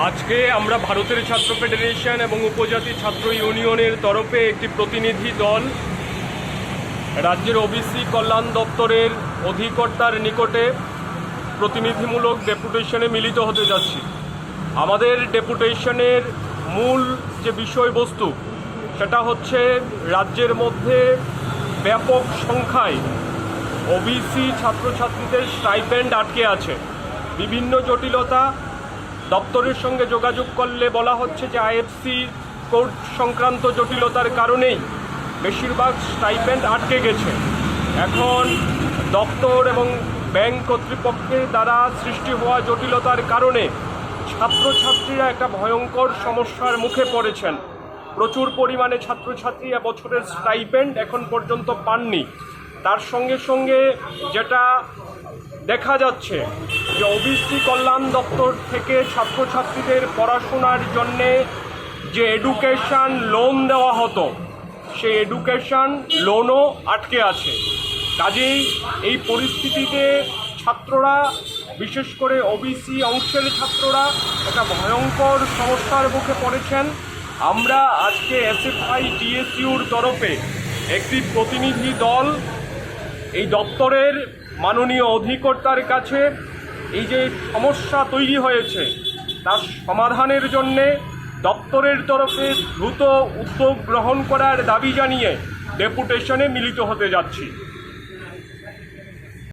আজকে আমরা ভারতের ছাত্র ফেডারেশন এবং উপজাতি ছাত্র ইউনিয়নের তরফে একটি প্রতিনিধি দল রাজ্যের ওবিসি কল্যাণ দপ্তরের অধিকর্তার নিকটে প্রতিনিধিমূলক ডেপুটেশনে মিলিত হতে যাচ্ছি। আমাদের ডেপুটেশনের মূল যে বিষয়বস্তু সেটা হচ্ছে রাজ্যের মধ্যে ব্যাপক সংখ্যায় ওবিসি ছাত্রছাত্রীদের স্টাইপেন্ড আটকে আছে। বিভিন্ন জটিলতা, দপ্তরের সঙ্গে যোগাযোগ করলে বলা হচ্ছে যে আইএফসি কোড সংক্রান্ত জটিলতার কারণেই বেশিরভাগ স্টাইপেন্ড আটকে গেছে। এখন দপ্তর এবং ব্যাংক কর্তৃপক্ষের দ্বারা সৃষ্টি হওয়া জটিলতার কারণে ছাত্রছাত্রীরা একটা ভয়ঙ্কর সমস্যার মুখে পড়েছেন। প্রচুর পরিমাণে ছাত্রছাত্রী বছরের স্টাইপেন্ড এখন পর্যন্ত পাননি। তার সঙ্গে সঙ্গে যেটা দেখা যাচ্ছে যে ওবিসি কল্যাণ দপ্তর থেকে ছাত্রছাত্রীদের পড়াশোনার জন্যে যে এডুকেশন লোন দেওয়া হতো সেই এডুকেশন লোনও আটকে আছে। কাজেই এই পরিস্থিতিতে ছাত্ররা, বিশেষ করে ওবিসি অংশের ছাত্ররা একটা ভয়ঙ্কর সমস্যার মুখে পড়েছেন। আমরা আজকে এসএফআই-ট তরফে একটি প্রতিনিধি দল এই দপ্তরের মাননীয় অধিকর্তার কাছে এই যে সমস্যা তৈরি হয়েছে তার সমাধানের জন্যে দপ্তরের তরফে দ্রুত উদ্যোগ গ্রহণ করার দাবি জানিয়ে ডেপুটেশনে মিলিত হতে যাচ্ছি।